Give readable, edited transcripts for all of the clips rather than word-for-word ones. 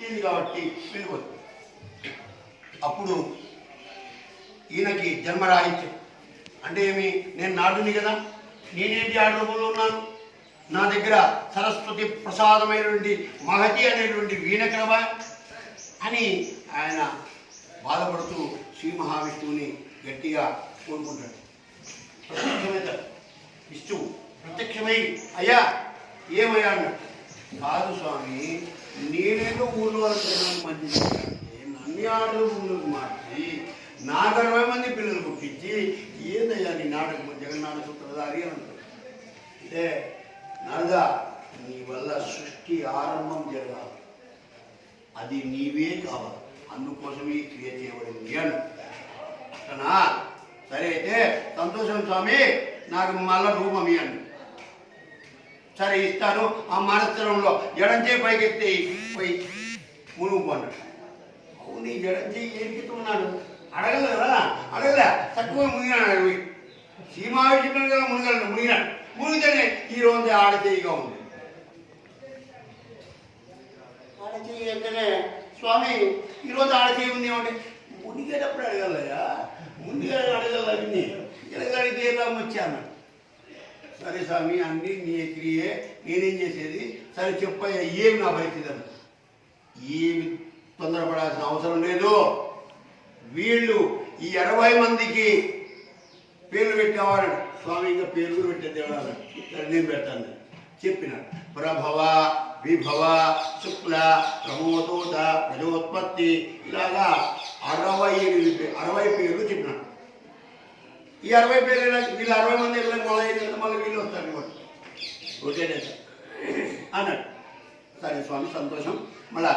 పుట్టింది కాబట్టి వెళ్ళిపోతుంది. అప్పుడు ఈయనకి జన్మరాహిత్యం అంటే ఏమి, నేను నాడుని కదా, నేనేంటి ఆడ రూపంలో ఉన్నాను, నా దగ్గర సరస్వతి ప్రసాదమైనటువంటి మహతి అనేటువంటి వీణక్రమ అని ఆయన బాధపడుతూ శ్రీ మహావిష్ణువుని గట్టిగా కోరుకుంటాడు. ప్రత్యక్షమైతే విష్ణువు ప్రత్యక్షమై అయ్యా ఏమయ్యా అన్నాడు. కాదు స్వామి, నేనేదో ఊళ్ళో వాళ్ళకి మంచి నన్ను ఆడలు ఊళ్ళోకి మార్చి నాకు 60 మంది పిల్లలు పుట్టించి ఏదయ్యా నీ నాటకం జగన్నాథ సూత్రధారి అని అంటాడు. అంటే నారదా, నీ వల్ల సృష్టి ఆరంభం జరగాలి, అది నీవే కావాలి, అందుకోసమే క్రియ చేయబడింది అని అట్టనా. సరే అయితే సంతోషం స్వామి, నాకు మళ్ళా రూపం ఇవ్వండి. సరే ఇస్తాను. ఆ మానస్థలంలో ఎడంచే పైకెత్తి పోయి మునుగు అన్నాడు. అవును, నీ ఎడంచే ఏడుతున్నాడు, అడగల కదా, అడగలే, తక్కువ మునిగినాడు. పోయి సీమావిష్ణుడు కదా మునిగలను, మునిగినాడు. మునిగితేనే ఈరోజు ఆడచేయిగా ఉంది. ఆడచేయి అంటేనే స్వామి ఈరోజు ఆడచేయి ఉంది ఏమంటే మునిగేటప్పుడు అడగలయా, ముందుగా అడగలని ఎలాగడితే ఎలా వచ్చాను. సరే స్వామి, అన్నీ నీ క్రియే, నేనేం చేసేది, సరే చెప్పయ్యా ఏమి నా పరిస్థితి అని. ఏమి తొందరపడాల్సిన అవసరం లేదు, వీళ్ళు ఈ 60 మందికి పేర్లు పెట్టేవాడు. స్వామి ఇంకా పేర్లు పెట్టేదేవాడు, నేను పెడతాను చెప్పినాడు. ప్రభవ, విభవ, శుక్ల, ప్రమోదోద, ప్రజోత్పత్తి, ఇలాగా 60 పేర్లు చెప్పినాడు. ఈ 60 పేర్లు వీళ్ళు 60 మంది మళ్ళీ వీళ్ళు వస్తారు ఓకేనే అన్నాడు. సరే స్వామి సంతోషం. మళ్ళా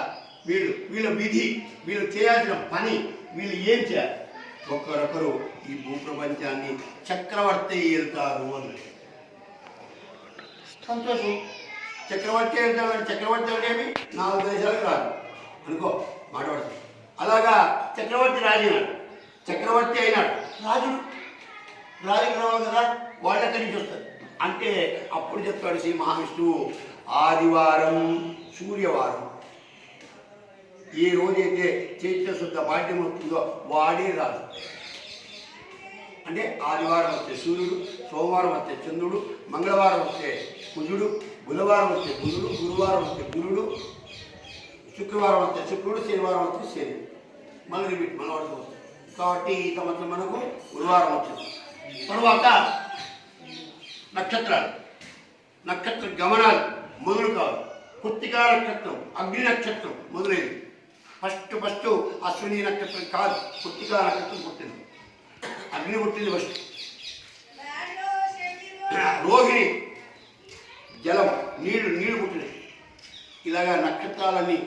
వీళ్ళ విధి, వీళ్ళు చేయాల్సిన పని, వీళ్ళు ఏం చేయాలి, ఒక్కరొకరు ఈ భూప్రపంచాన్ని చక్రవర్తి వెళ్తారు అన్నాడు. సంతోషం. చక్రవర్తి వెళ్తాడు. చక్రవర్తి అంటే 4 దేశాలకు రాదు అనుకో మాట్లాడుతుంది. అలాగా చక్రవర్తి రాజైనాడు, చక్రవర్తి అయినాడు. రాజుకు రావాలి కదా, వాళ్ళు ఎక్కడి నుంచి వస్తారు అంటే అప్పుడు చెప్తాడు శ్రీ మహావిష్ణువు, ఆదివారం సూర్యవారం ఏ రోజైతే చైత్ర శుద్ధ పాఠ్యం వస్తుందో వాడే రాదు. అంటే ఆదివారం వస్తే సూర్యుడు, సోమవారం వస్తే చంద్రుడు, మంగళవారం వస్తే కుజుడు, బుధవారం వస్తే బుధుడు, గురువారం వస్తే గురుడు, శుక్రవారం వస్తే శుక్రుడు, శనివారం వస్తే శని, మళ్ళీ రిపీట్ మన వరకు వస్తుంది. కాబట్టి ఈ సంవత్సరం మనకు గురువారం వచ్చింది. తరువాత నక్షత్రాలు, నక్షత్ర గమనాలు మొదలు కాదు. కృత్తికా నక్షత్రం, అగ్ని నక్షత్రం మొదలైంది. ఫస్ట్ అశ్విని నక్షత్రం కాదు, కృత్తికా నక్షత్రం పుట్టింది, అగ్ని పుట్టింది ఫస్ట్. రోహిణి జలం, నీళ్లు పుట్టినాయి. ఇలాగా నక్షత్రాలన్నీ